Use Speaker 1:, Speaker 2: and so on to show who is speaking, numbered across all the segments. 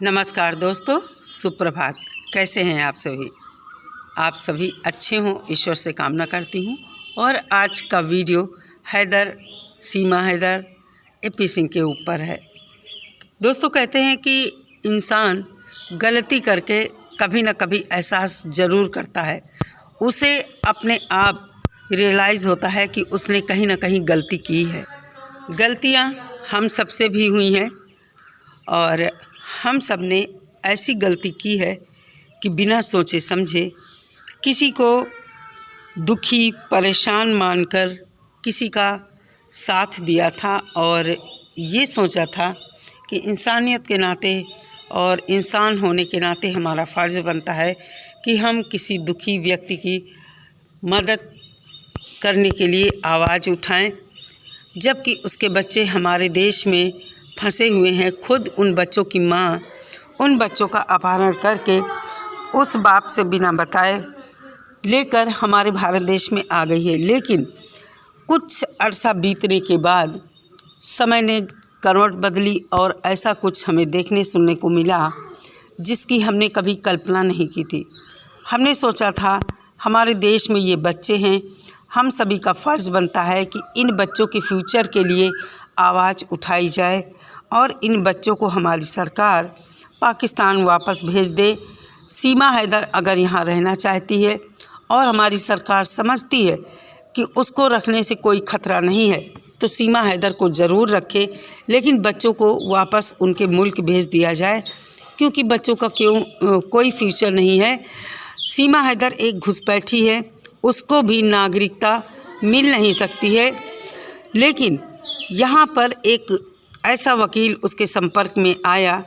Speaker 1: नमस्कार दोस्तों, सुप्रभात। कैसे हैं आप सभी? आप सभी अच्छे हों, ईश्वर से कामना करती हूँ। और आज का वीडियो सीमा हैदर एपी सिंह के ऊपर है। दोस्तों, कहते हैं कि इंसान गलती करके कभी न कभी एहसास ज़रूर करता है। उसे अपने आप रियलाइज़ होता है कि उसने कहीं न कहीं गलती की है। गलतियाँ हम सबसे भी हुई हैं और हम सब ने ऐसी गलती की है कि बिना सोचे समझे किसी को दुखी परेशान मानकर किसी का साथ दिया था और ये सोचा था कि इंसानियत के नाते और इंसान होने के नाते हमारा फ़र्ज़ बनता है कि हम किसी दुखी व्यक्ति की मदद करने के लिए आवाज़ उठाएं, जबकि उसके बच्चे हमारे देश में फंसे हुए हैं। खुद उन बच्चों की माँ उन बच्चों का अपहरण करके उस बाप से बिना बताए लेकर हमारे भारत देश में आ गई है। लेकिन कुछ अरसा बीतने के बाद समय ने करवट बदली और ऐसा कुछ हमें देखने सुनने को मिला जिसकी हमने कभी कल्पना नहीं की थी। हमने सोचा था हमारे देश में ये बच्चे हैं, हम सभी का फ़र्ज़ बनता है कि इन बच्चों के फ्यूचर के लिए आवाज़ उठाई जाए और इन बच्चों को हमारी सरकार पाकिस्तान वापस भेज दे। सीमा हैदर अगर यहाँ रहना चाहती है और हमारी सरकार समझती है कि उसको रखने से कोई ख़तरा नहीं है तो सीमा हैदर को ज़रूर रखे, लेकिन बच्चों को वापस उनके मुल्क भेज दिया जाए, क्योंकि बच्चों का कोई फ्यूचर नहीं है। सीमा हैदर एक घुसपैठी है, उसको भी नागरिकता मिल नहीं सकती है। लेकिन यहाँ पर एक ऐसा वकील उसके संपर्क में आया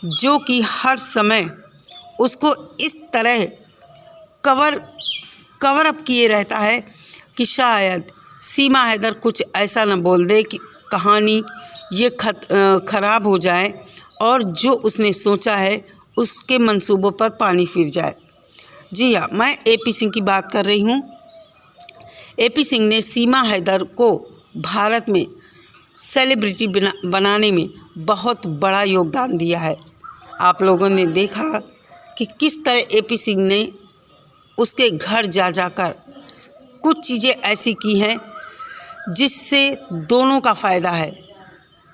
Speaker 1: जो कि हर समय उसको इस तरह कवर अप किए रहता है कि शायद सीमा हैदर कुछ ऐसा न बोल दे कि कहानी ये ख़राब हो जाए और जो उसने सोचा है उसके मंसूबों पर पानी फिर जाए। जी हाँ, मैं एपी सिंह की बात कर रही हूँ। एपी सिंह ने सीमा हैदर को भारत में सेलिब्रिटी बनाने में बहुत बड़ा योगदान दिया है। आप लोगों ने देखा कि किस तरह एपी सिंह ने उसके घर जा जाकर कुछ चीज़ें ऐसी की हैं जिससे दोनों का फ़ायदा है।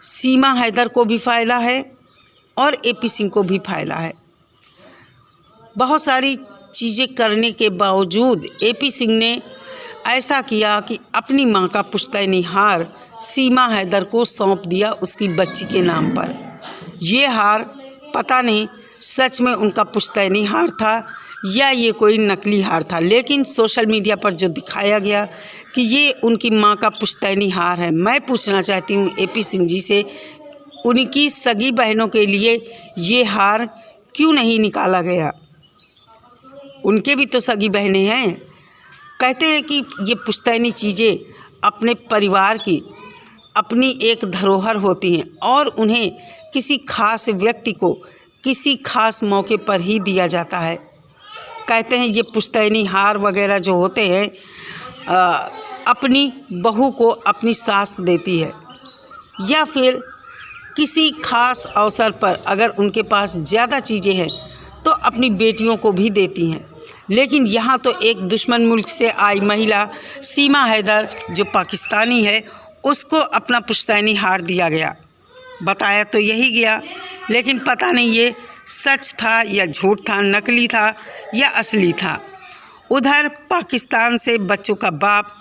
Speaker 1: सीमा हैदर को भी फ़ायदा है और एपी सिंह को भी फ़ायदा है। बहुत सारी चीज़ें करने के बावजूद एपी सिंह ने ऐसा किया कि अपनी मां का पुश्तैनी हार सीमा हैदर को सौंप दिया उसकी बच्ची के नाम पर। ये हार पता नहीं सच में उनका पुश्तैनी हार था या ये कोई नकली हार था, लेकिन सोशल मीडिया पर जो दिखाया गया कि ये उनकी मां का पुश्तैनी हार है। मैं पूछना चाहती हूँ एपी सिंह जी से, उनकी सगी बहनों के लिए ये हार क्यों नहीं निकाला गया? उनके भी तो सगी बहनें हैं। कहते हैं कि ये पुश्तैनी चीज़ें अपने परिवार की अपनी एक धरोहर होती हैं और उन्हें किसी खास व्यक्ति को किसी खास मौके पर ही दिया जाता है। कहते हैं ये पुश्तैनी हार वगैरह जो होते हैं अपनी बहू को अपनी सास देती है या फिर किसी खास अवसर पर अगर उनके पास ज़्यादा चीज़ें हैं तो अपनी बेटियों को भी देती हैं। लेकिन यहाँ तो एक दुश्मन मुल्क से आई महिला सीमा हैदर जो पाकिस्तानी है उसको अपना पुश्तैनी हार दिया गया। बताया तो यही गया, लेकिन पता नहीं ये सच था या झूठ था, नकली था या असली था। उधर पाकिस्तान से बच्चों का बाप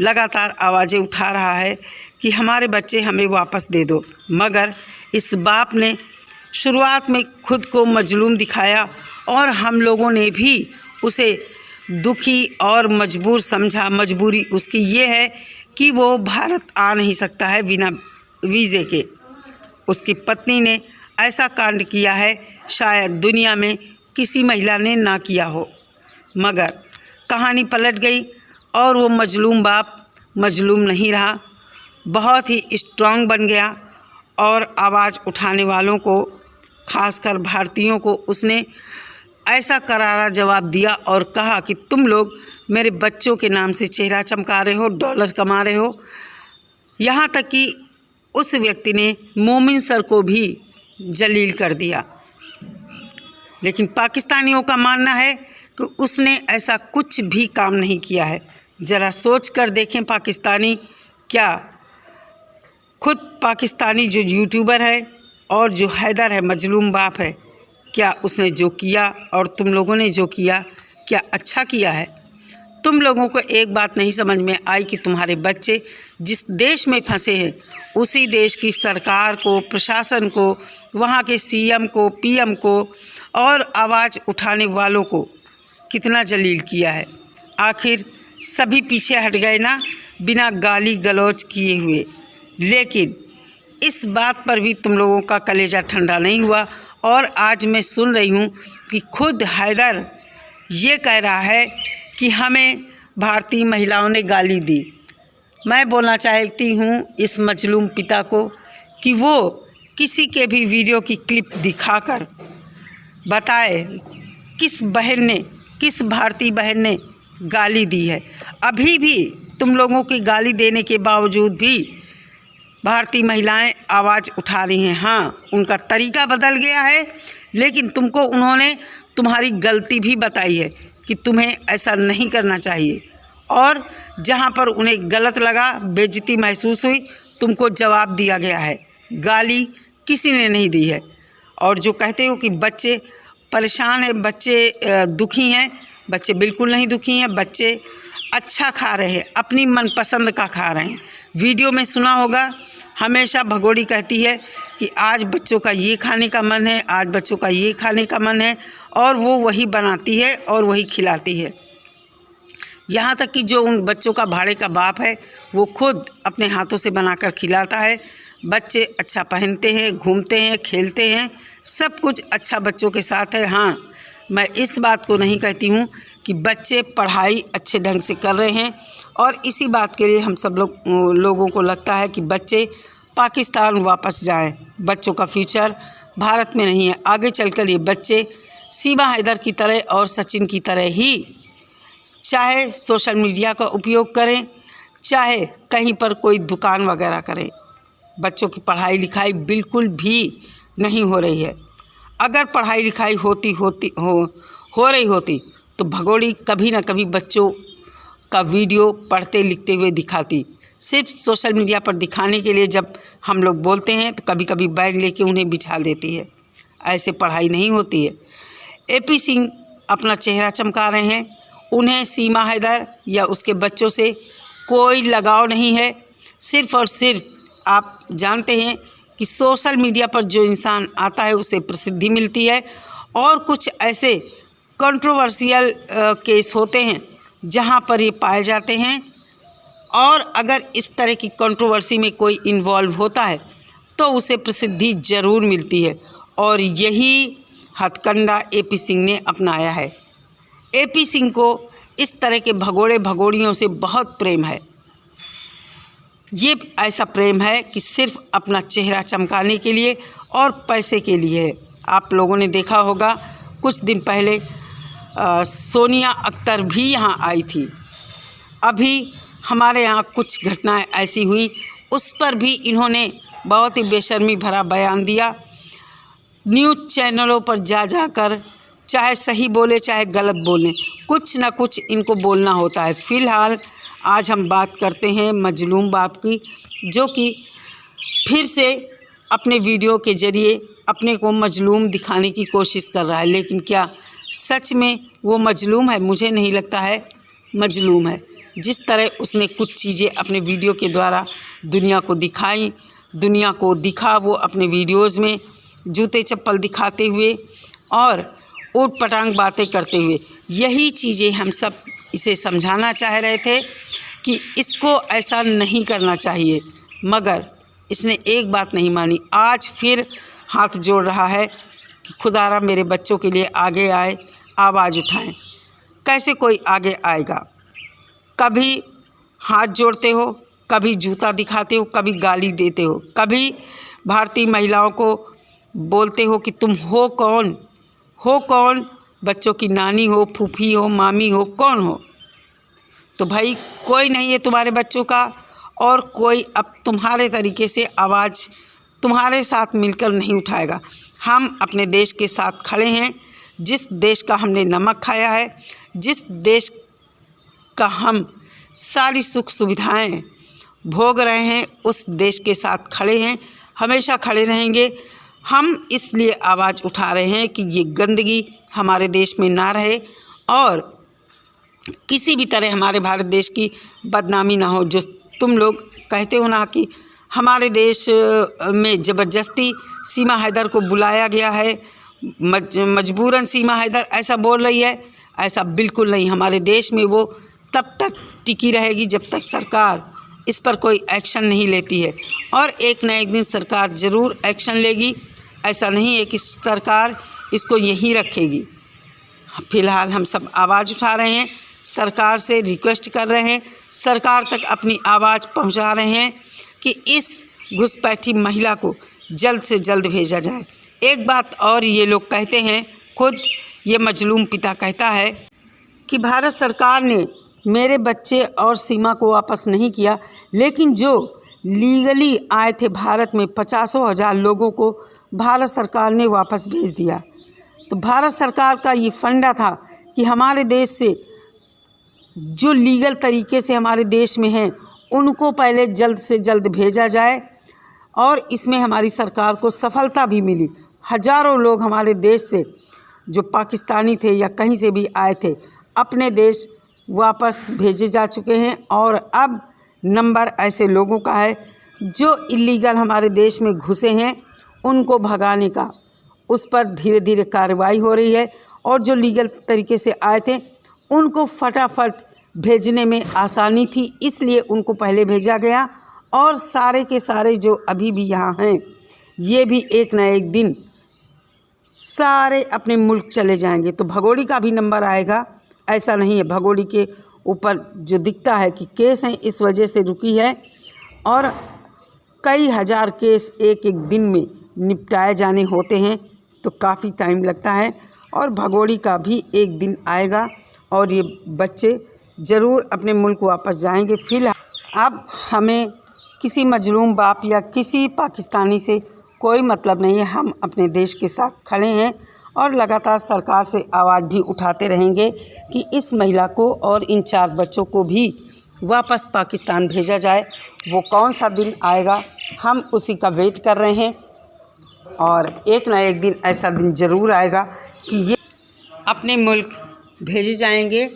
Speaker 1: लगातार आवाज़ें उठा रहा है कि हमारे बच्चे हमें वापस दे दो, मगर इस बाप ने शुरुआत में खुद को मजलूम दिखाया और हम लोगों ने भी उसे दुखी और मजबूर समझा। मजबूरी उसकी ये है कि वो भारत आ नहीं सकता है बिना वीज़े के। उसकी पत्नी ने ऐसा कांड किया है शायद दुनिया में किसी महिला ने ना किया हो, मगर कहानी पलट गई और वो मजलूम बाप मजलूम नहीं रहा, बहुत ही स्ट्रांग बन गया और आवाज़ उठाने वालों को, खासकर भारतीयों को उसने ऐसा करारा जवाब दिया और कहा कि तुम लोग मेरे बच्चों के नाम से चेहरा चमका रहे हो, डॉलर कमा रहे हो। यहाँ तक कि उस व्यक्ति ने मोमिन सर को भी जलील कर दिया। लेकिन पाकिस्तानियों का मानना है कि उसने ऐसा कुछ भी काम नहीं किया है। ज़रा सोच कर देखें पाकिस्तानी, क्या खुद पाकिस्तानी जो यूट्यूबर है और जो हैदर है, मजलूम बाप है, क्या उसने जो किया और तुम लोगों ने जो किया, क्या अच्छा किया है? तुम लोगों को एक बात नहीं समझ में आई कि तुम्हारे बच्चे जिस देश में फंसे हैं उसी देश की सरकार को, प्रशासन को, वहाँ के सीएम को, पीएम को और आवाज़ उठाने वालों को कितना जलील किया है। आखिर सभी पीछे हट गए ना, बिना गाली गलौज किए हुए। लेकिन इस बात पर भी तुम लोगों का कलेजा ठंडा नहीं हुआ। और आज मैं सुन रही हूँ कि खुद हैदर ये कह रहा है कि हमें भारतीय महिलाओं ने गाली दी। मैं बोलना चाहती हूँ इस मजलूम पिता को कि वो किसी के भी वीडियो की क्लिप दिखाकर बताए किस बहन ने, किस भारतीय बहन ने गाली दी है। अभी भी तुम लोगों की गाली देने के बावजूद भी भारतीय महिलाएं आवाज़ उठा रही हैं। हाँ, उनका तरीका बदल गया है, लेकिन तुमको उन्होंने तुम्हारी गलती भी बताई है कि तुम्हें ऐसा नहीं करना चाहिए। और जहाँ पर उन्हें गलत लगा, बेइज्जती महसूस हुई, तुमको जवाब दिया गया है। गाली किसी ने नहीं दी है। और जो कहते हो कि बच्चे परेशान हैं, बच्चे दुखी हैं, बच्चे बिल्कुल नहीं दुखी हैं। बच्चे अच्छा खा रहे हैं, अपनी मनपसंद का खा रहे हैं। वीडियो में सुना होगा, हमेशा भगोड़ी कहती है कि आज बच्चों का ये खाने का मन है, आज बच्चों का ये खाने का मन है, और वो वही बनाती है और वही खिलाती है। यहाँ तक कि जो उन बच्चों का भाड़े का बाप है वो खुद अपने हाथों से बनाकर खिलाता है। बच्चे अच्छा पहनते हैं, घूमते हैं, खेलते हैं, सब कुछ अच्छा बच्चों के साथ है। हाँ, मैं इस बात को नहीं कहती हूँ कि बच्चे पढ़ाई अच्छे ढंग से कर रहे हैं, और इसी बात के लिए हम सब लोगों को लगता है कि बच्चे पाकिस्तान वापस जाएं। बच्चों का फ्यूचर भारत में नहीं है। आगे चलकर ये बच्चे सीमा हैदर की तरह और सचिन की तरह ही चाहे सोशल मीडिया का उपयोग करें, चाहे कहीं पर कोई दुकान वगैरह करें। बच्चों की पढ़ाई लिखाई बिल्कुल भी नहीं हो रही है। अगर पढ़ाई लिखाई हो रही होती तो भगोड़ी कभी ना कभी बच्चों का वीडियो पढ़ते लिखते हुए दिखाती। सिर्फ सोशल मीडिया पर दिखाने के लिए जब हम लोग बोलते हैं तो कभी कभी बैग लेके उन्हें बिठा देती है। ऐसे पढ़ाई नहीं होती है। AP सिंह अपना चेहरा चमका रहे हैं। उन्हें सीमा हैदर या उसके बच्चों से कोई लगाव नहीं है। सिर्फ़ और सिर्फ आप जानते हैं कि सोशल मीडिया पर जो इंसान आता है उसे प्रसिद्धि मिलती है, और कुछ ऐसे कंट्रोवर्शियल केस होते हैं जहां पर ये पाए जाते हैं, और अगर इस तरह की कंट्रोवर्सी में कोई इन्वॉल्व होता है तो उसे प्रसिद्धि ज़रूर मिलती है। और यही हथकंडा AP सिंह ने अपनाया है। AP सिंह को इस तरह के भगोड़ियों से बहुत प्रेम है। ये ऐसा प्रेम है कि सिर्फ अपना चेहरा चमकाने के लिए और पैसे के लिए है। आप लोगों ने देखा होगा कुछ दिन पहले सोनिया अख्तर भी यहाँ आई थी। अभी हमारे यहाँ कुछ घटनाएं ऐसी हुई, उस पर भी इन्होंने बहुत ही बेशर्मी भरा बयान दिया। न्यूज़ चैनलों पर जाकर चाहे सही बोले चाहे गलत बोलें, कुछ ना कुछ इनको बोलना होता है। फ़िलहाल आज हम बात करते हैं मजलूम बाप की, जो कि फिर से अपने वीडियो के ज़रिए अपने को मजलूम दिखाने की कोशिश कर रहा है। लेकिन क्या सच में वो मजलूम है? मुझे नहीं लगता है मजलूम है। जिस तरह उसने कुछ चीज़ें अपने वीडियो के द्वारा दुनिया को दिखाई, दुनिया को दिखा वो अपने वीडियोज़ में जूते चप्पल दिखाते हुए और ऊट पटांग बातें करते हुए, यही चीज़ें हम सब इसे समझाना चाह रहे थे कि इसको ऐसा नहीं करना चाहिए, मगर इसने एक बात नहीं मानी। आज फिर हाथ जोड़ रहा है कि खुदारा मेरे बच्चों के लिए आगे आए, आवाज़ उठाएं। कैसे कोई आगे आएगा? कभी हाथ जोड़ते हो, कभी जूता दिखाते हो, कभी गाली देते हो, कभी भारतीय महिलाओं को बोलते हो कि तुम हो कौन, बच्चों की नानी हो, फूफी हो, मामी हो, कौन हो? तो भाई कोई नहीं है तुम्हारे बच्चों का, और कोई अब तुम्हारे तरीके से आवाज़ तुम्हारे साथ मिलकर नहीं उठाएगा। हम अपने देश के साथ खड़े हैं, जिस देश का हमने नमक खाया है, जिस देश का हम सारी सुख सुविधाएं भोग रहे हैं, उस देश के साथ खड़े हैं, हमेशा खड़े रहेंगे। हम इसलिए आवाज़ उठा रहे हैं कि ये गंदगी हमारे देश में ना रहे और किसी भी तरह हमारे भारत देश की बदनामी ना हो। जो तुम लोग कहते हो ना कि हमारे देश में ज़बरदस्ती सीमा हैदर को बुलाया गया है, मजबूरन सीमा हैदर ऐसा बोल रही है, ऐसा बिल्कुल नहीं। हमारे देश में वो तब तक टिकी रहेगी जब तक सरकार इस पर कोई एक्शन नहीं लेती है, और एक न एक दिन सरकार ज़रूर एक्शन लेगी। ऐसा नहीं है कि सरकार इसको यहीं रखेगी। फ़िलहाल हम सब आवाज़ उठा रहे हैं, सरकार से रिक्वेस्ट कर रहे हैं, सरकार तक अपनी आवाज़ पहुंचा रहे हैं कि इस घुसपैठी महिला को जल्द से जल्द भेजा जाए। एक बात और ये लोग कहते हैं, खुद ये मजलूम पिता कहता है कि भारत सरकार ने मेरे बच्चे और सीमा को वापस नहीं किया, लेकिन जो लीगली आए थे भारत में 50,000 लोगों को भारत सरकार ने वापस भेज दिया। तो भारत सरकार का ये फंडा था कि हमारे देश से जो लीगल तरीके से हमारे देश में हैं उनको पहले जल्द से जल्द भेजा जाए, और इसमें हमारी सरकार को सफलता भी मिली। हज़ारों लोग हमारे देश से जो पाकिस्तानी थे या कहीं से भी आए थे अपने देश वापस भेजे जा चुके हैं, और अब नंबर ऐसे लोगों का है जो इलीगल हमारे देश में घुसे हैं, उनको भगाने का उस पर धीरे धीरे कार्रवाई हो रही है। और जो लीगल तरीके से आए थे उनको फटाफट भेजने में आसानी थी, इसलिए उनको पहले भेजा गया। और सारे के सारे जो अभी भी यहाँ हैं ये भी एक न एक दिन सारे अपने मुल्क चले जाएंगे। तो भगोड़ी का भी नंबर आएगा, ऐसा नहीं है। भगोड़ी के ऊपर जो दिखता है कि केस हैं इस वजह से रुकी है, और कई हज़ार केस एक एक दिन में निपटाए जाने होते हैं, तो काफ़ी टाइम लगता है। और भगोड़ी का भी एक दिन आएगा और ये बच्चे ज़रूर अपने मुल्क वापस जाएंगे। फिलहाल अब हमें किसी मजलूम बाप या किसी पाकिस्तानी से कोई मतलब नहीं है। हम अपने देश के साथ खड़े हैं और लगातार सरकार से आवाज़ भी उठाते रहेंगे कि इस महिला को और इन 4 बच्चों को भी वापस पाकिस्तान भेजा जाए। वो कौन सा दिन आएगा हम उसी का वेट कर रहे हैं, और एक ना एक दिन ऐसा दिन ज़रूर आएगा कि ये अपने मुल्क भेजे जाएंगे।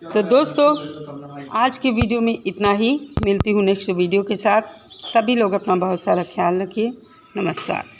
Speaker 1: तो दोस्तों आज की वीडियो में इतना ही। मिलती हूँ नेक्स्ट वीडियो के साथ। सभी लोग अपना बहुत सारा ख्याल रखिए। नमस्कार।